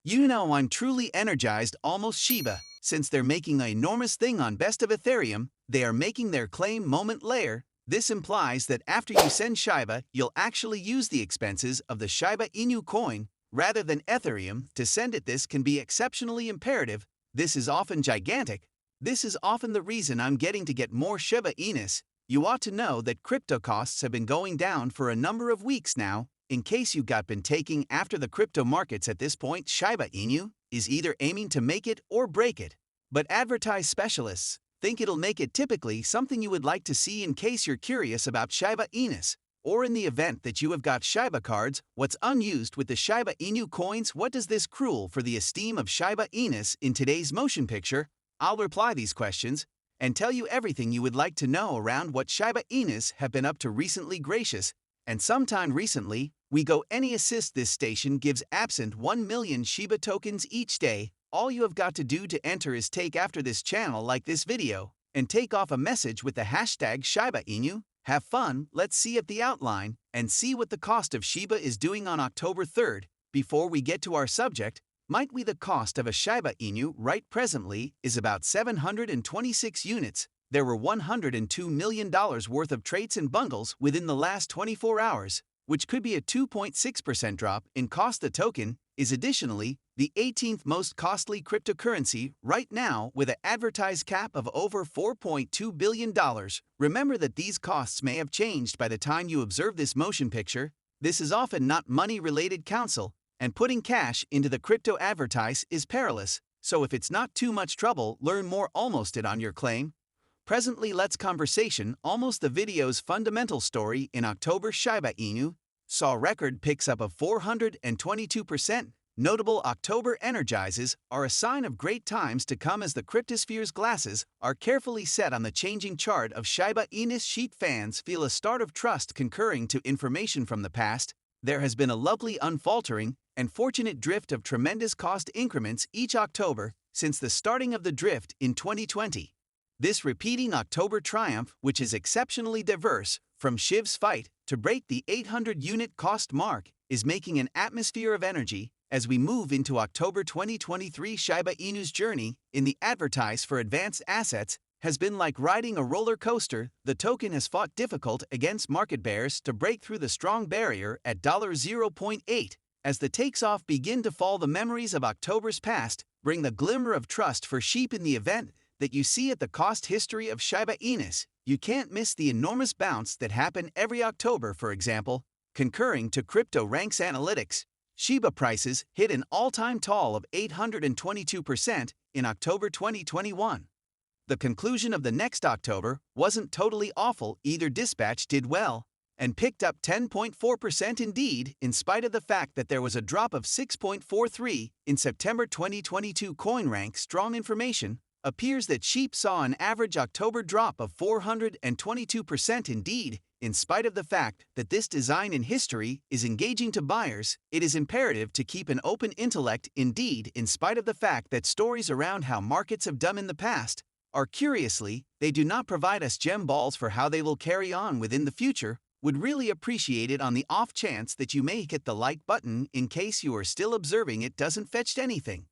You know I'm truly energized almost Shiba. Since they're making an enormous thing on Best of Ethereum, they are making their claim moment layer. This implies that after you send Shiba, you'll actually use the expenses of the Shiba Inu coin rather than Ethereum to send it. This can be exceptionally imperative. This is often gigantic. This is often the reason I'm getting to get more Shiba Inus. You ought to know that crypto costs have been going down for a number of weeks now. In case you got been taking after the crypto markets at this point, Shiba Inu is either aiming to make it or break it. But advertised specialists think it'll make it. Typically something you would like to see in case you're curious about Shiba Inus. Or in the event that you have got Shiba cards, what's unused with the Shiba Inu coins? What does this cruel for the esteem of Shiba Inus in today's motion picture? I'll reply these questions and tell you everything you would like to know around what Shiba Inus have been up to recently. Gracious. And sometime recently, we go any assist. This station gives absent 1 million Shiba tokens each day. All you have got to do to enter is take after this channel, like this video, and take off a message with the hashtag Shiba Inu. Have fun. Let's see at the outline and see what the cost of Shiba is doing on October 3rd. Before we get to our subject, might we the cost of a Shiba Inu right presently is about 726 units. There were $102 million worth of traits and bundles within the last 24 hours, which could be a 2.6% drop in cost. The token is additionally the 18th most costly cryptocurrency right now with an advertised cap of over $4.2 billion. Remember that these costs may have changed by the time you observe this motion picture. This is often not money-related counsel, and putting cash into the crypto advertise is perilous. So if it's not too much trouble, learn more almost it on your claim. Presently, let's conversation almost the video's fundamental story. In October, Shiba Inu saw record picks up of 422%. Notable October energizes are a sign of great times to come as the cryptosphere's glasses are carefully set on the changing chart of Shiba Inus. Sheet fans feel a start of trust concurring to information from the past. There has been a lovely unfaltering and fortunate drift of tremendous cost increments each October since the starting of the drift in 2020. This repeating October triumph, which is exceptionally diverse, from Shib's fight to break the 800-unit cost mark, is making an atmosphere of energy as we move into October 2023. Shiba Inu's journey in the advertise for advanced assets has been like riding a roller coaster. The token has fought difficult against market bears to break through the strong barrier at $0.8. As the takes off begin to fall, the memories of October's past bring the glimmer of trust for sheep in the event that you see at the cost history of Shiba Inus. You can't miss the enormous bounce that happen every October. For example, concurring to crypto ranks analytics, Shiba prices hit an all-time tall of 822% in October 2021. The conclusion of the next October wasn't totally awful either. Dispatch did well and picked up 10.4% indeed, in spite of the fact that there was a drop of 6.43 in September 2022. CoinRank strong information appears that Sheep saw an average October drop of 422% indeed. In spite of the fact that this design in history is engaging to buyers, it is imperative to keep an open intellect. Indeed, in spite of the fact that stories around how markets have done in the past are curiously, they do not provide us gem balls for how they will carry on within the future. Would really appreciate it on the off chance that you may hit the like button in case you are still observing. It doesn't fetch anything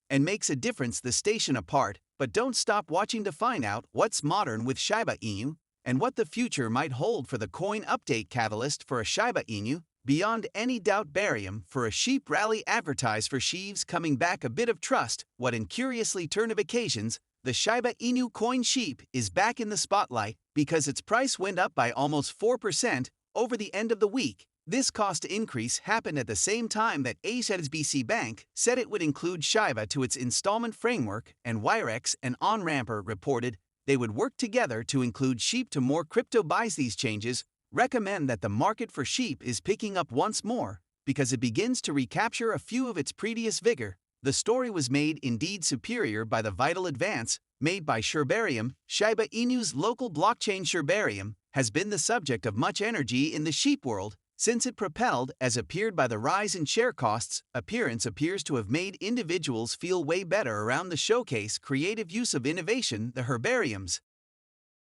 and makes a difference the station apart. But don't stop watching to find out what's modern with Shiba Inu and what the future might hold for the coin. Update catalyst for a Shiba Inu beyond any doubt. Barium for a sheep rally advertise for sheaves coming back. A bit of trust. What in curiously turn of occasions, the Shiba Inu coin sheep is back in the spotlight because its price went up by almost 4% over the end of the week. This cost increase happened at the same time that HSBC Bank said it would include Shiba to its installment framework, and Wirex and OnRamper reported they would work together to include sheep to more crypto buys. These changes recommend that the market for sheep is picking up once more because it begins to recapture a few of its previous vigor. The story was made indeed superior by the vital advance made by Shibarium. Shiba Inu's local blockchain Shibarium has been the subject of much energy in the sheep world since it propelled as appeared by the rise in share costs. Appearance appears to have made individuals feel way better around the showcase creative use of innovation. The Herbariums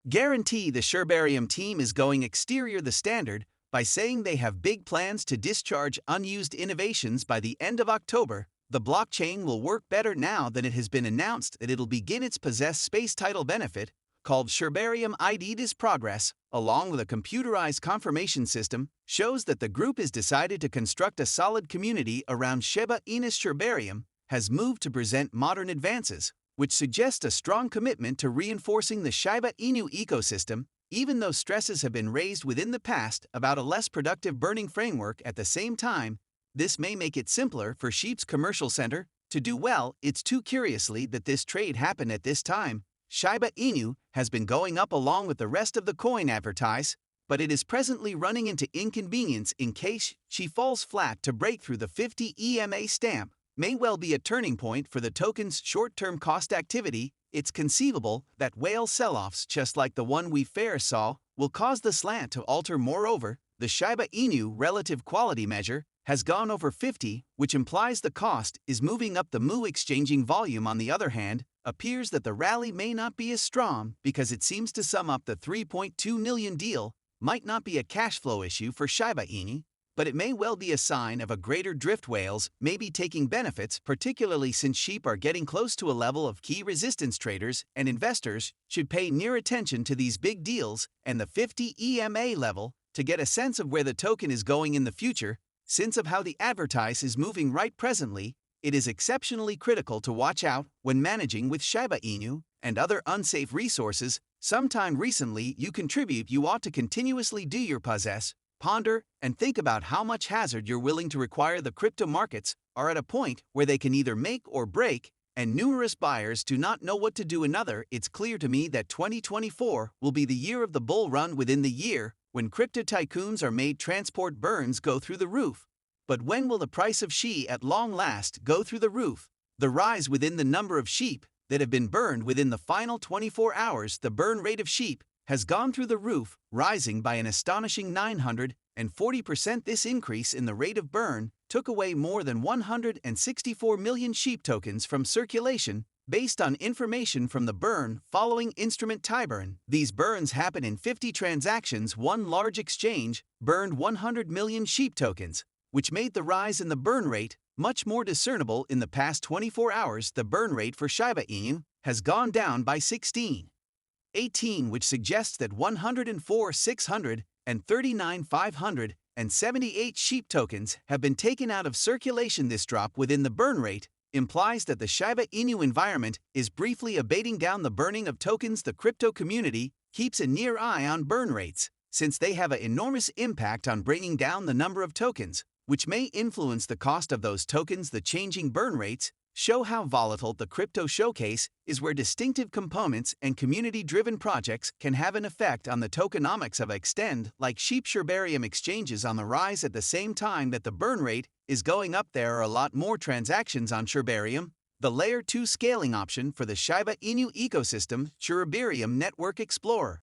guarantee the Shibarium team is going exterior the standard by saying they have big plans to discharge unused innovations by the end of October. The blockchain will work better now than it has been announced that it'll begin its possess space title benefit, called Sherbarium ID. This progress, along with a computerized confirmation system, shows that the group has decided to construct a solid community around Shiba Inu. Sherbarium has moved to present modern advances, which suggest a strong commitment to reinforcing the Shiba Inu ecosystem, even though stresses have been raised within the past about a less productive burning framework. At the same time, this may make it simpler for Shib's commercial center to do well. It's too curiously that this trade happened at this time. Shiba Inu has been going up along with the rest of the coin advertise, but it is presently running into inconvenience in case she falls flat. To break through the 50 EMA stamp may well be a turning point for the token's short-term cost activity. It's conceivable that whale sell-offs just like the one we saw will cause the slant to alter. Moreover, the Shiba Inu relative quality measure has gone over 50, which implies the cost is moving up. The Mu exchanging volume, on the other hand, appears that the rally may not be as strong because it seems to sum up the 3.2 million deal might not be a cash flow issue for Shiba Inu, but it may well be a sign of a greater drift. Whales may be taking benefits, particularly since sheep are getting close to a level of key resistance. Traders and investors should pay near attention to these big deals and the 50 EMA level to get a sense of where the token is going in the future. Since of how the advertise is moving right presently, it is exceptionally critical to watch out when managing with Shiba Inu and other unsafe resources. Sometime recently you contribute. You ought to continuously do your possess, ponder, and think about how much hazard you're willing to require. The crypto markets are at a point where they can either make or break, and numerous buyers do not know what to do. It's clear to me that 2024 will be the year of the bull run. Within the year, when crypto tycoons are made, transport burns go through the roof. But when will the price of Shi at long last go through the roof? The rise within the number of sheep that have been burned within the final 24 hours. The burn rate of sheep has gone through the roof, rising by an astonishing 940%. This increase in the rate of burn took away more than 164 million sheep tokens from circulation, based on information from the burn following instrument Tyburn. These burns happen in 50 transactions. One large exchange burned 100 million sheep tokens, which made the rise in the burn rate much more discernible. In the past 24 hours, the burn rate for Shiba Inu has gone down by 16.18, which suggests that 104,639,578 sheep tokens have been taken out of circulation. This drop within the burn rate implies that the Shiba Inu environment is briefly abating down the burning of tokens. The crypto community keeps a near eye on burn rates, since they have an enormous impact on bringing down the number of tokens, which may influence the cost of those tokens. The changing burn rates show how volatile the crypto showcase is, where distinctive components and community-driven projects can have an effect on the tokenomics of extend, like Sheep. Sherbarium exchanges on the rise at the same time that the burn rate is going up. There are a lot more transactions on Sherbarium, the Layer 2 scaling option for the Shiba Inu ecosystem. Sherbarium Network Explorer